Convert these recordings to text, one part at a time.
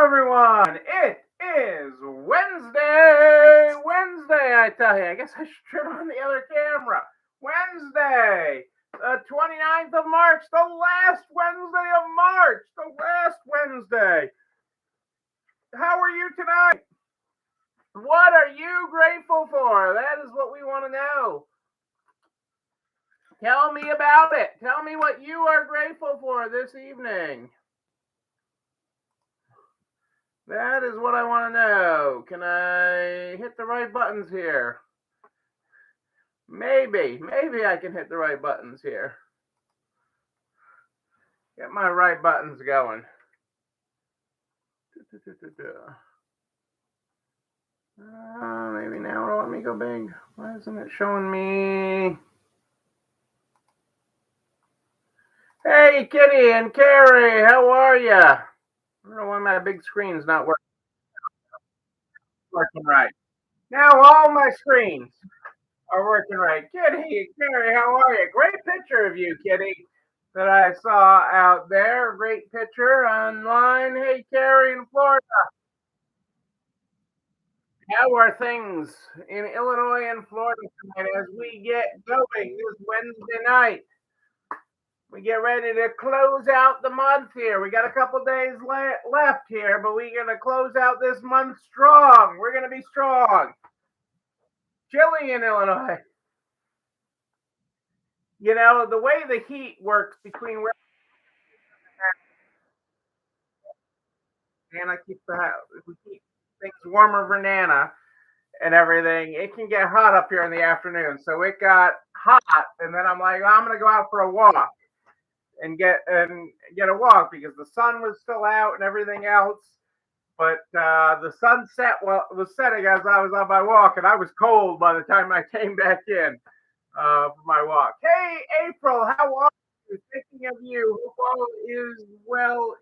everyone. It is Wednesday, I tell you. I guess I should turn on the other camera. Wednesday, the 29th of March, the last Wednesday of March, the last Wednesday. How are you tonight? What are you grateful for? That is what we want to know. Tell me about it. Tell me what you are grateful for this evening. That is what I want to know. Can I hit the right buttons here? Maybe I can hit the right buttons here. Get my right buttons going. Maybe now it'll let me go big. Why isn't it showing me? Hey, Kitty and Carrie, how are you? I don't know why my big screen's not working right. Now all my screens are working right. Kitty, Carrie, how are you? Great picture of you, Kitty, that I saw out there. Great picture online. Hey, Carrie in Florida. How are things in Illinois and Florida tonight as we get going this Wednesday night? We get ready to close out the month here. We got a couple days left here, but we're going to close out this month strong. We're going to be strong. Chilly in Illinois. You know, the way the heat works between where Nana keeps the house, if we keep things warmer for Nana and everything, it can get hot up here in the afternoon. So it got hot, and then I'm like, well, I'm going to go out for a walk. And get a walk because the sun was still out and everything else. But the sunset was setting as I was on my walk, and I was cold by the time I came back in for my walk. Hey, April, how are you? Thinking of you. Hope all is well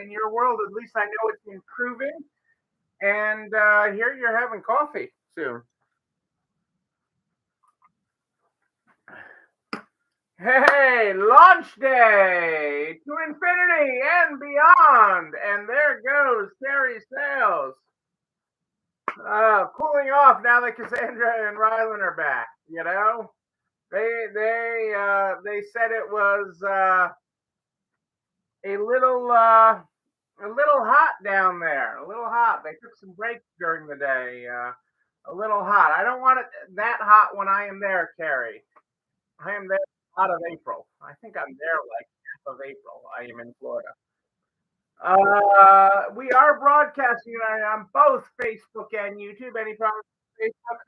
in your world. At least I know it's improving. And here you're having coffee soon. Hey, launch day to infinity and beyond. And there goes Terry Sales. Cooling off now that Cassandra and Rylan are back. You know, they said it was a little hot down there. A little hot. They took some breaks during the day. A little hot. I don't want it that hot when I am there, Terry. I am there out of April. I think I'm there like half of April. I am in Florida. We are broadcasting on both Facebook and YouTube. Any problems with Facebook?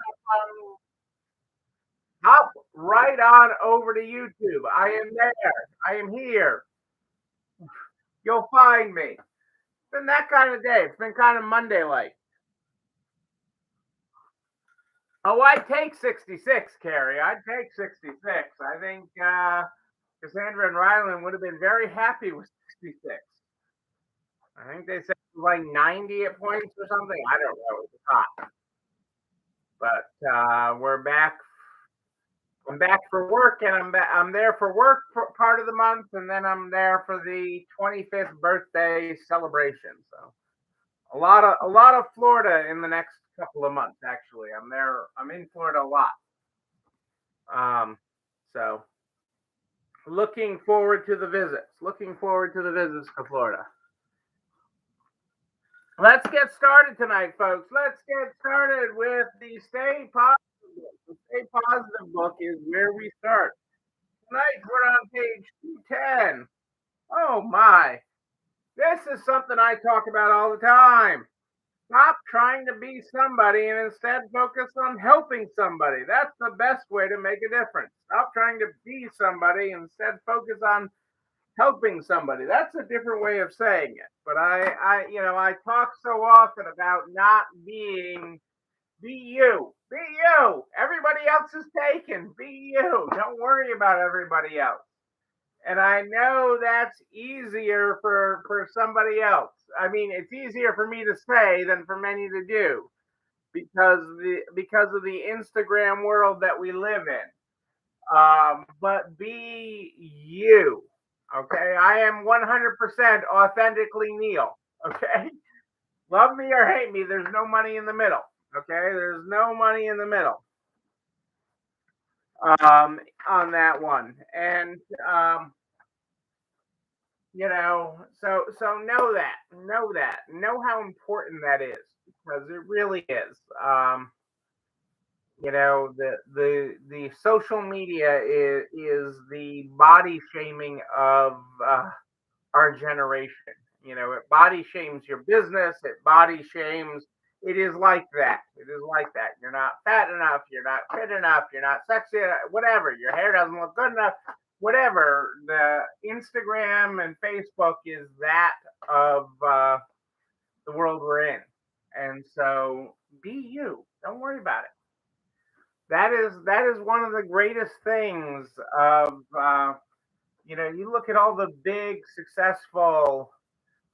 Hop right on over to YouTube. I am there. I am here. You'll find me. It's been that kind of day. It's been kind of Monday like. Oh, I'd take 66, Carrie. I'd take 66. I think Cassandra and Rylan would have been very happy with 66. I think they said like 90 at points or something. I don't know. It's hot. But we're back. I'm back for work, and I'm there for work for part of the month, and then I'm there for the 25th birthday celebration. So a lot of Florida in the next couple of months. Actually, I'm in Florida a lot. So looking forward to the visits. Looking forward to the visits to Florida. Let's get started tonight, folks. Let's get started with the Stay Positive book. The Stay Positive book is where we start. Tonight we're on page 210. Oh my. This is something I talk about all the time. Stop trying to be somebody and instead focus on helping somebody. That's the best way to make a difference. Stop trying to be somebody and instead focus on helping somebody. That's a different way of saying it. But I talk so often about not being be you. Be you. Everybody else is taken. Be you. Don't worry about everybody else. And I know that's easier for somebody else. I mean, it's easier for me to say than for many to do because of the Instagram world that we live in. But be you. Okay, I am 100% authentically Neil. Okay, Love me or hate me, there's no money in the middle. Okay, there's no money in the middle um, on that one, and so know how important that is because it really is. The social media is the body shaming of our generation. It body shames your business. It body shames. It is like that. It is like that. You're not fat enough. You're not fit enough. You're not sexy. Whatever. Your hair doesn't look good enough. Whatever. The Instagram and Facebook is that of the world we're in, and so be you. Don't worry about it. That is one of the greatest things of you look at all the big successful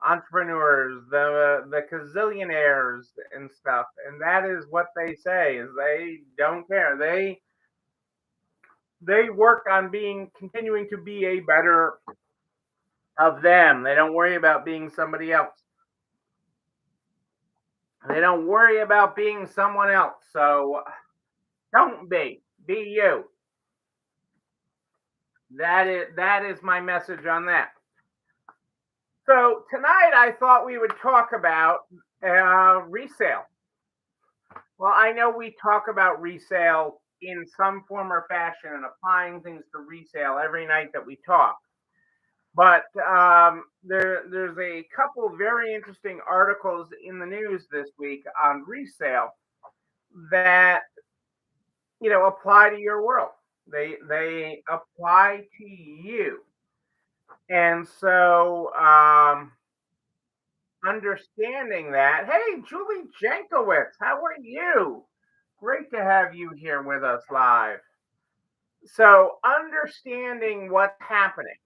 entrepreneurs, the gazillionaires and stuff, and that is what they say is they don't care. They work on being continuing to be a better of them. They don't worry about being somebody else. They don't worry about being someone else. So don't be you. That is my message on that. So tonight I thought we would talk about resale. Well, I know we talk about resale in some form or fashion and applying things to resale every night that we talk. But there's a couple very interesting articles in the news this week on resale that apply to your world. They apply to you, and so understanding that. Hey, Julie Jankowicz, how are you? Great to have you here with us live. So, understanding what's happening,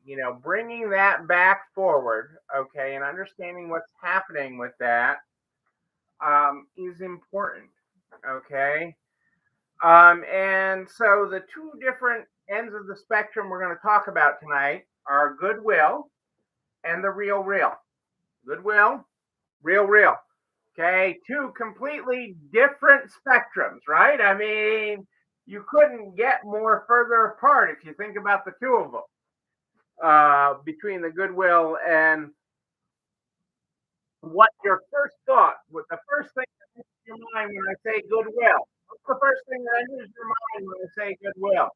bringing that back forward, okay, and understanding what's happening with that is important, okay. And so, the two different ends of the spectrum we're going to talk about tonight are goodwill and the real. Goodwill, real. Okay, two completely different spectrums, right? I mean, you couldn't get more further apart if you think about the two of them between the goodwill and what your first thought, what the first thing that enters your mind when I say goodwill. What's the first thing that enters your mind when I say goodwill?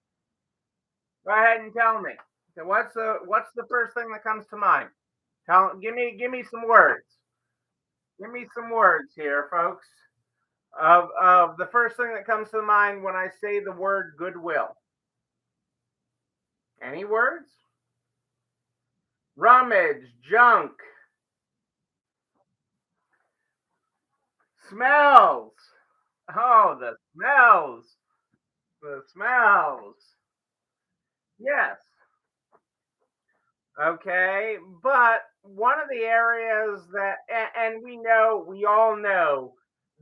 Go ahead and tell me. So what's the first thing that comes to mind? Give me some words. Give me some words here, folks. Of the first thing that comes to mind when I say the word goodwill. Any words? Rummage, junk, smells. Oh, the smells. The smells. Yes. Okay. But one of the areas that, and we all know,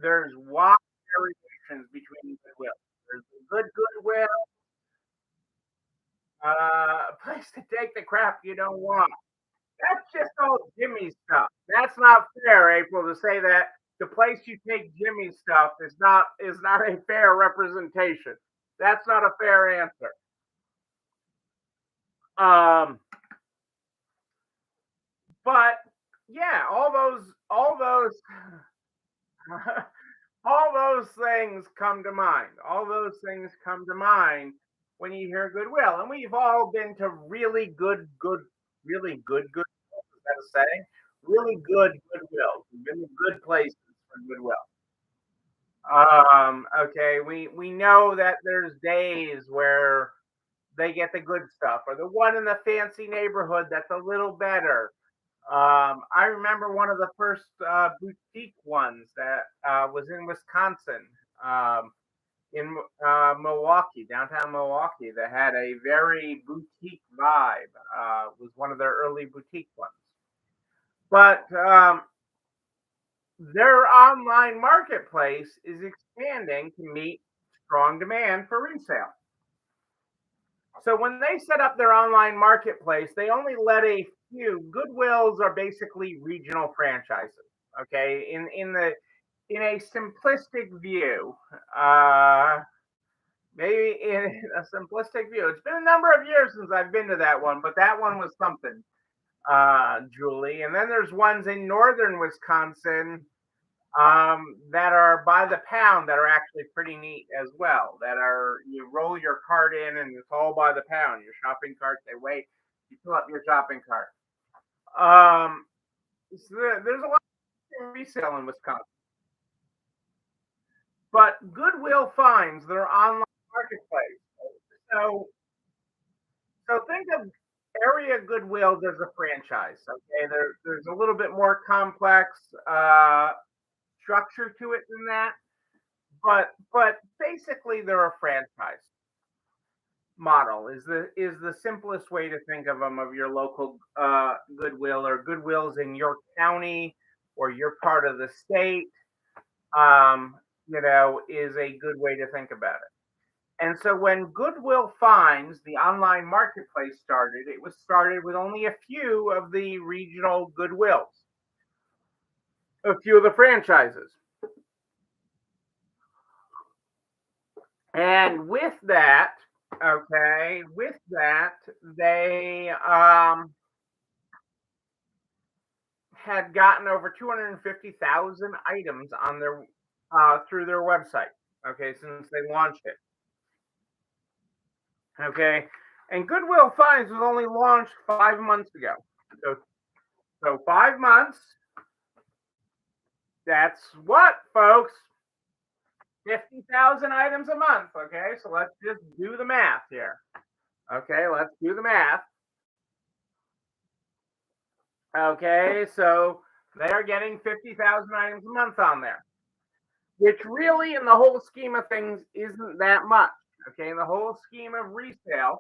there's wide variations between goodwill. There's a good goodwill, place to take the crap you don't want. That's just all Jimmy stuff. That's not fair, April, to say that the place you take Jimmy stuff is not a fair representation. That's not a fair answer. Um, but yeah, all those all those things come to mind. All those things come to mind when you hear goodwill, and we've all been to really good. Is that a saying? Really good goodwill. We've been to good places for goodwill. Okay, we know that there's days where they get the good stuff, or the one in the fancy neighborhood that's a little better. I remember one of the first boutique ones that was in Wisconsin, um, in Milwaukee, downtown Milwaukee, that had a very boutique vibe. Was one of their early boutique ones, but their online marketplace is expanding to meet strong demand for resale. So when they set up their online marketplace, they only let a few. Goodwills are basically regional franchises. Okay, in a simplistic view, uh, maybe in a simplistic view, it's been a number of years since I've been to that one, but that one was something, Julie. And then there's ones in northern Wisconsin that are by the pound that are actually pretty neat as well. That are you roll your cart in and it's all by the pound. Your shopping cart, they wait. You fill up your shopping cart. Um, so there's a lot of resale in Wisconsin, but Goodwill finds their online marketplace. So think of area Goodwills as a franchise. Okay, there's a little bit more complex uh, structure to it than that, but basically they're a franchise model is the simplest way to think of them, of your local Goodwill or Goodwills in your county or your part of the state. um, is a good way to think about it. And so when Goodwill Finds, the online marketplace, started, it was started with only a few of the regional Goodwills, a few of the franchises. And with that, they had gotten over 250,000 items on their through their website. Okay, since they launched it. Okay, and Goodwill Finds was only launched 5 months ago. So, 5 months. That's what, folks? 50,000 items a month. Okay, so let's just do the math here. Okay, let's do the math. Okay, so they're getting 50,000 items a month on there, which really, in the whole scheme of things, isn't that much. Okay, in the whole scheme of resale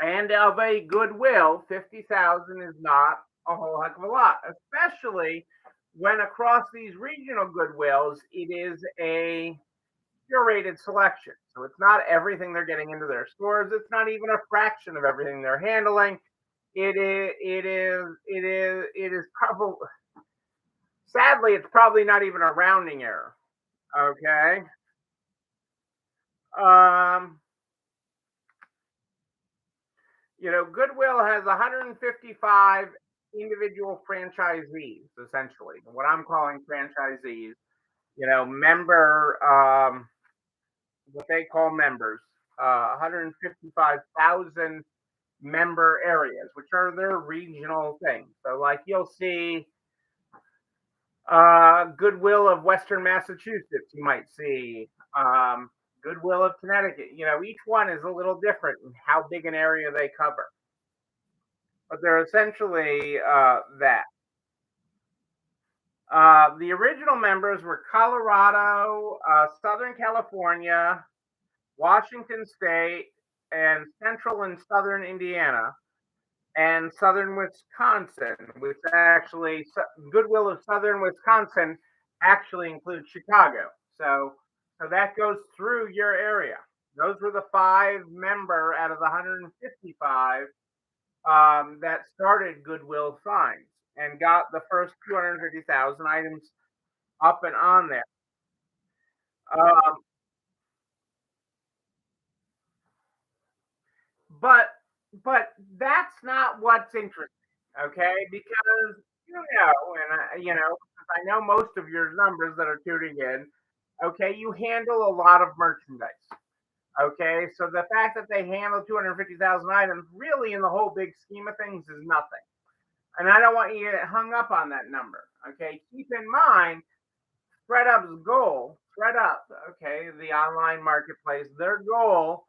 and of a Goodwill, 50,000 is not a whole heck of a lot, especially when across these regional Goodwills, it is a curated selection. So it's not everything they're getting into their stores. It's not even a fraction of everything they're handling. It is probably, sadly, it's probably not even a rounding error. Okay. Um, Goodwill has 155 individual franchisees, essentially. What I'm calling franchisees, member, what they call members, 155,000 member areas, which are their regional things. So, like, you'll see Goodwill of Western Massachusetts, you might see Goodwill of Connecticut. Each one is a little different in how big an area they cover, but they're essentially that. The original members were Colorado, Southern California, Washington State, and Central and Southern Indiana, and Southern Wisconsin, which actually, Goodwill of Southern Wisconsin actually includes Chicago. So that goes through your area. Those were the 5 member out of the 155 that started Goodwill Finds and got the first 250,000 items up and on there. Um, but that's not what's interesting, okay? Because I know most of your numbers that are tuning in, okay, you handle a lot of merchandise. Okay, so the fact that they handle 250,000 items, really, in the whole big scheme of things, is nothing. And I don't want you to get hung up on that number. Okay, keep in mind ThredUp's goal, ThredUp, okay, the online marketplace, their goal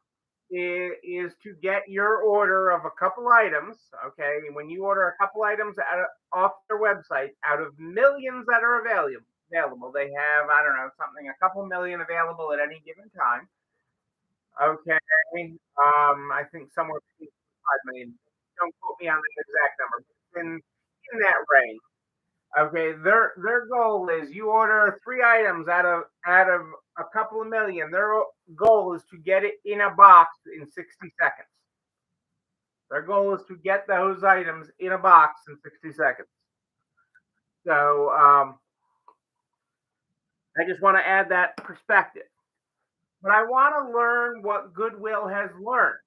is to get your order of a couple items. Okay, when you order a couple items off their website, out of millions that are available, they have, I don't know, something, a couple million available at any given time. Okay, I think somewhere between 5 million. Don't quote me on the exact number, but in that range. Okay, their goal is you order 3 items out of a couple of million. Their goal is to get it in a box in 60 seconds. Their goal is to get those items in a box in 60 seconds. So I just want to add that perspective. But I want to learn what Goodwill has learned.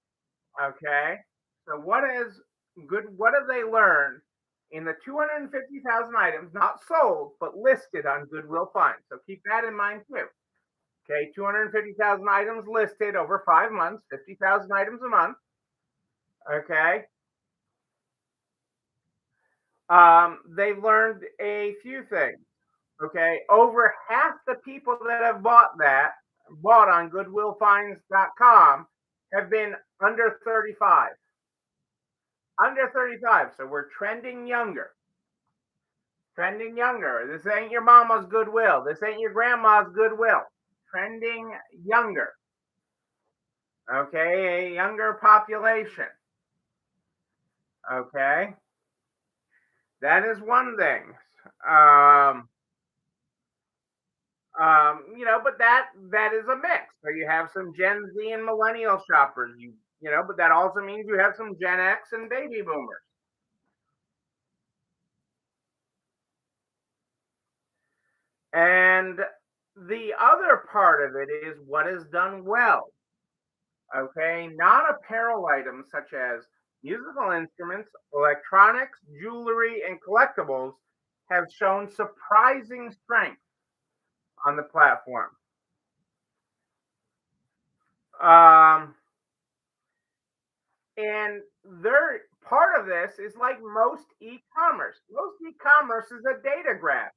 Okay. So what have they learned in the 250,000 items not sold but listed on Goodwill Finds? So keep that in mind too. Okay, 250,000 items listed over 5 months, 50,000 items a month. Okay. They've learned a few things. Okay, over half the people that have bought on GoodwillFinds.com have been under 35. Under 35. So we're trending younger. Trending younger. This ain't your mama's Goodwill. This ain't your grandma's Goodwill. Trending younger. Okay, a younger population. Okay, that is one thing. But that is a mix. So you have some Gen Z and millennial shoppers. But that also means you have some Gen X and baby boomers. And the other part of it is what is done well. Okay, non-apparel items such as musical instruments, electronics, jewelry, and collectibles have shown surprising strength on the platform. And they're part of this is like most e-commerce. Most e-commerce is a data grab.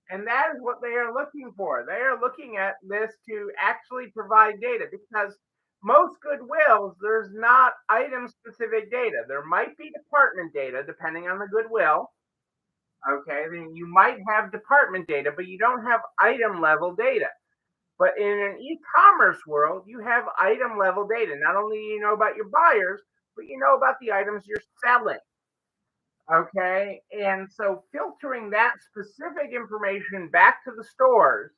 And that is what they are looking for. They are looking at this to actually provide data because most Goodwills, there's not item specific data. There might be department data depending on the Goodwill. Okay, then you might have department data, but you don't have item level data. But in an e-commerce world, you have item level data. Not only do you know about your buyers, but you know about the items you're selling. Okay. And so filtering that specific information back to the stores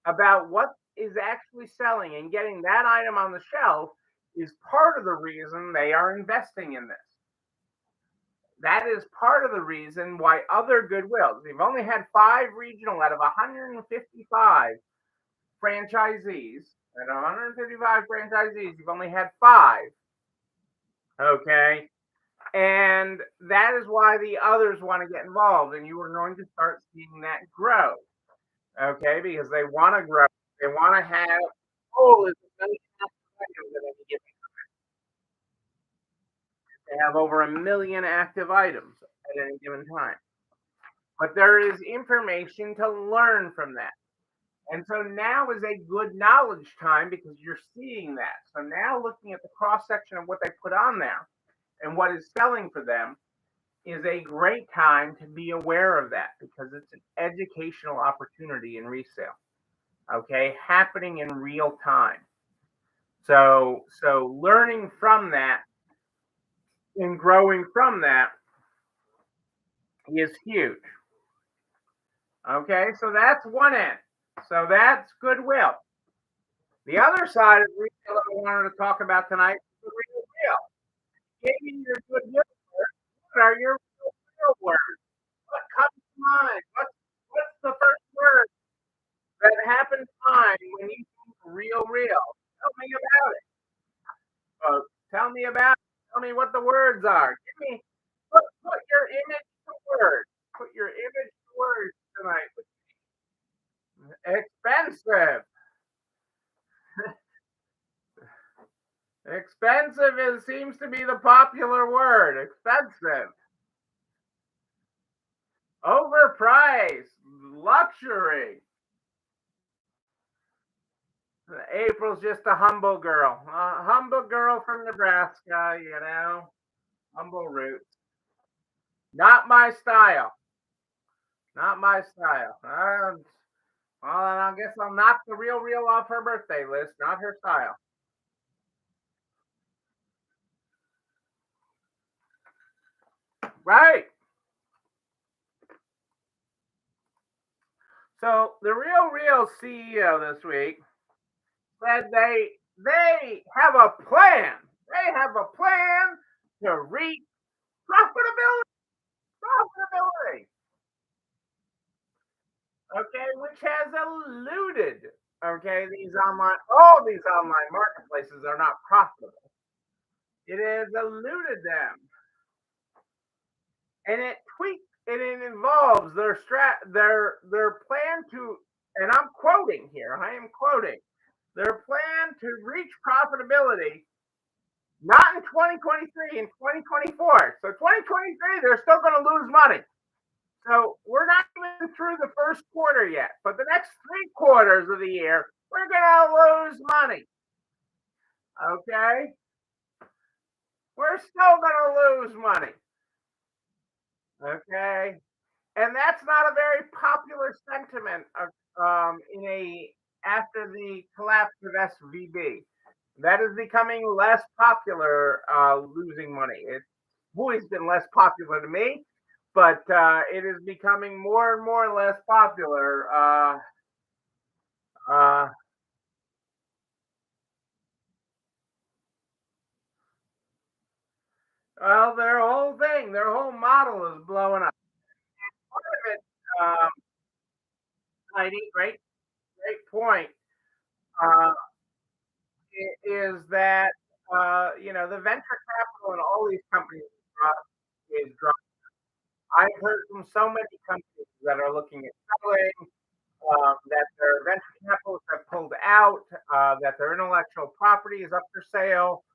about what is actually selling and getting that item on the shelf is part of the reason they are investing in this. That is part of the reason why other Goodwills, they've only had 5 regional out of 155 franchisees. Out of 155 franchisees, you've only had 5. Okay. And that is why the others want to get involved. And you are going to start seeing that grow. Okay. Because they want to grow. They want to have, oh, there's a million items at any given time. They have over 1 million active items at any given time. But there is information to learn from that. And so now is a good knowledge time because you're seeing that. So now looking at the cross section of what they put on there and what is selling for them is a great time to be aware of that because it's an educational opportunity in resale. Okay, happening in real time. So learning from that and growing from that is huge. Okay, so that's one end. So that's Goodwill. The other side of retail that I wanted to talk about tonight is the real deal. Give me your Goodwill words. What are your real words? What comes to mind? What's the first word that happened to mind when you think real? Tell me about it. Tell me about it. Tell me what the words are. Give me put your image to words. Put your image to words tonight. Expensive. Expensive seems to be the popular word. Expensive. Overpriced. Luxury. April's just a humble girl. A humble girl from Nebraska, humble roots. Not my style. Not my style. Well, then I guess I'll knock the real off her birthday list. Not her style. Right. So the Real CEO this week said they have a plan. They have a plan to reach profitability. Profitability. which has eluded, okay, all these online marketplaces are not profitable. It has eluded them, and it involves their plan to, and I'm quoting here, I am quoting, their plan to reach profitability not in 2023, in 2024. So 2023, they're still going to lose money. So we're not even through the first quarter yet, but the next 3 quarters of the year, we're going to lose money. Okay? We're still going to lose money. Okay? And that's not a very popular sentiment after the collapse of SVB. That is becoming less popular, losing money. It's always been less popular to me, but it is becoming more and more less popular. Uh, well, their whole model is blowing up. Part of it, Heidi, great point, uh, is that the venture capital in all these companies is dropping. I've heard from so many companies that are looking at selling, that their venture capitalists have pulled out, that their intellectual property is up for sale,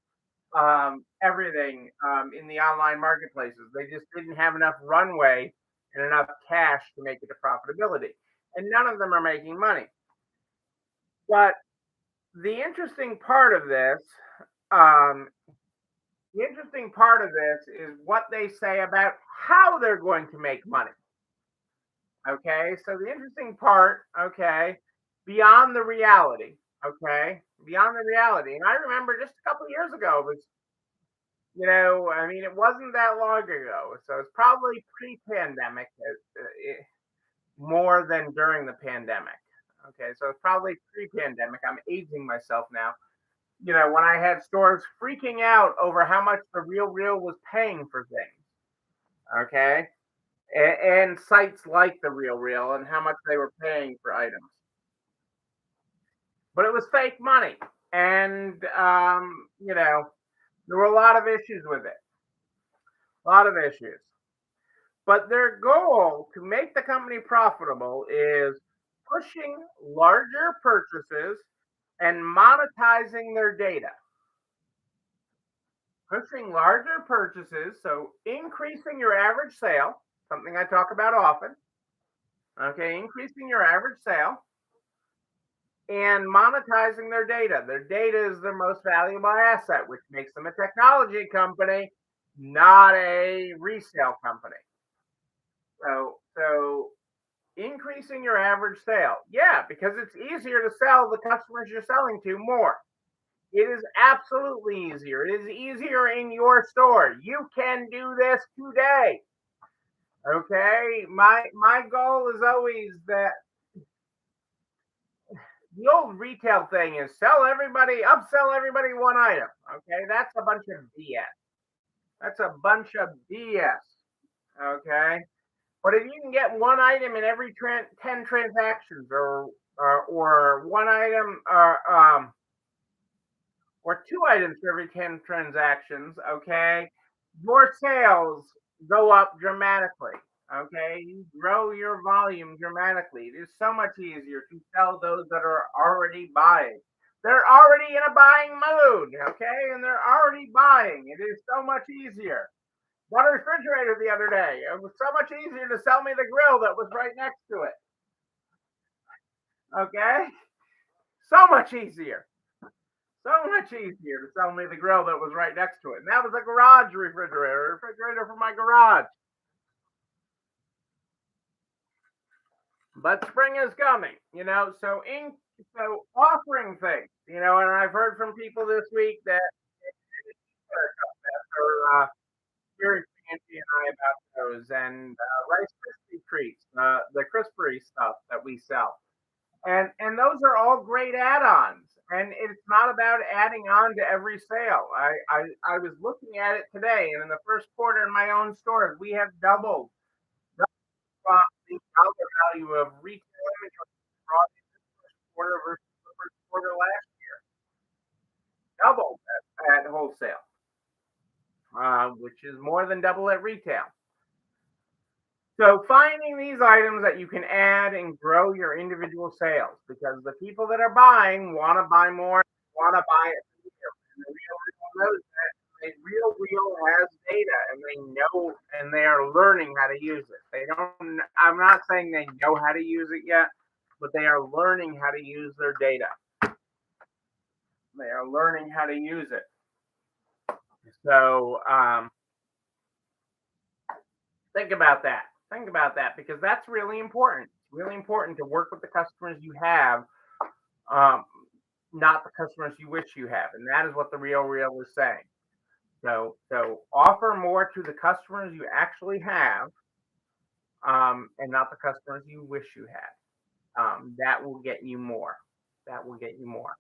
everything in the online marketplaces. They just didn't have enough runway and enough cash to make it to profitability. And none of them are making money. But the interesting part of this, um, is what they say about how they're going to make money. Okay, so the interesting part, okay, beyond the reality, okay, beyond the reality. And I remember just a couple of years ago, it was, I mean, it wasn't that long ago. So it's probably pre pandemic, more than during the pandemic. Okay, so it's probably pre pandemic. I'm aging myself now. When I had stores freaking out over how much the Real Real was paying for things. Okay, and sites like the Real Real and how much they were paying for items. But it was fake money, and there were a lot of issues with it, a lot of issues. But their goal to make the company profitable is pushing larger purchases and monetizing their data. Pushing larger purchases, so increasing your average sale, something I talk about often. Okay, increasing your average sale and monetizing their data. Their data is their most valuable asset, which makes them a technology company, not a resale company. So increasing your average sale. Yeah, because it's easier to sell the customers you're selling to more. It is absolutely easier. It is easier in your store. You can do this today. Okay? My goal is always that the old retail thing is upsell everybody one item. Okay? That's a bunch of BS. That's a bunch of BS. Okay? But if you can get one item in every 10 transactions, or one item, or two items for every 10 transactions, okay, your sales go up dramatically. Okay, you grow your volume dramatically. It is so much easier to sell those that are already buying. They're already in a buying mood, okay, and they're already buying. It is so much easier. Bought a refrigerator the other day. It was so much easier to sell me the grill that was right next to it. Okay? So much easier. So much easier to sell me the grill that was right next to it. And that was a garage refrigerator for my garage. But spring is coming, so offering things, and I've heard from people this week that are very fancy and I about those, and Rice Krispie treats, the crispery stuff that we sell, and those are all great add-ons. And it's not about adding on to every sale. I was looking at it today, and in the first quarter in my own stores, we have doubled the dollar value of retail inventory brought in this first quarter versus the first quarter last year. Double at wholesale, which is more than double at retail. So finding these items that you can add and grow your individual sales, because the people that are buying want to buy more, want to buy it. And the Real Real knows that. The Real Real has data, and they know, and they are learning how to use it. They don't. I'm not saying they know how to use it yet, but they are learning how to use their data. They are learning how to use it. So think about that. Think about that, because that's really important. It's really important to work with the customers you have, not the customers you wish you have, and that is what the Real Real is saying. So offer more to the customers you actually have, and not the customers you wish you had. That will get you more. That will get you more.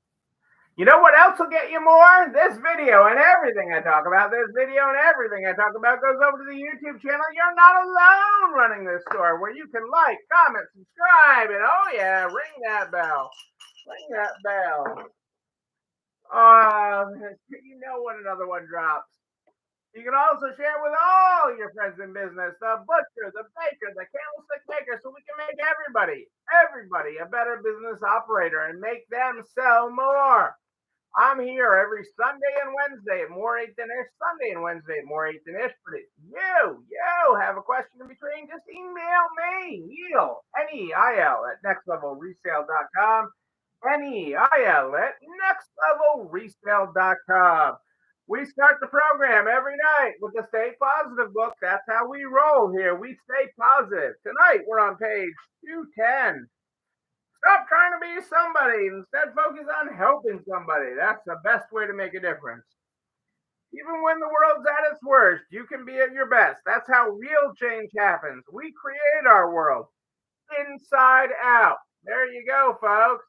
You know what else will get you more? This video and everything I talk about. This video and everything I talk about goes over to the YouTube channel. You're not alone running this store, where you can like, comment, subscribe, and oh yeah, ring that bell. Ring that bell. You know when another one drops. You can also share with all your friends in business, the butcher, the baker, the candlestick maker, so we can make everybody a better business operator and make them sell more. I'm here every Sunday and Wednesday at More 8 Than Ish. Sunday and Wednesday at More 8 Than Ish. But if you have a question in between, just email me, Neil, Neil, at nextlevelresale.com. Neil at nextlevelresale.com. We start the program every night with the Stay Positive book. That's how we roll here. We stay positive. Tonight, we're on page 210. Stop trying to be somebody. Instead, focus on helping somebody. That's the best way to make a difference. Even when the world's at its worst, you can be at your best. That's how real change happens. We create our world inside out. There you go, folks.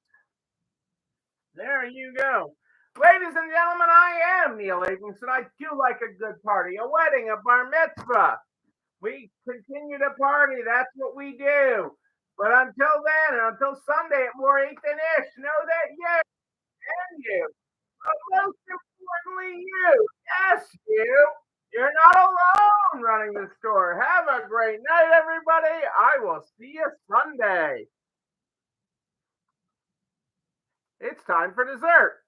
There you go. Ladies and gentlemen, I am Neil Atkinson. I do like a good party, a wedding, a bar mitzvah. We continue to party. That's what we do. But until then, and until Sunday at More 8 Than Ish, know that you and you, but most importantly you, yes, you're not alone running the store. Have a great night, everybody. I will see you Sunday. It's time for dessert.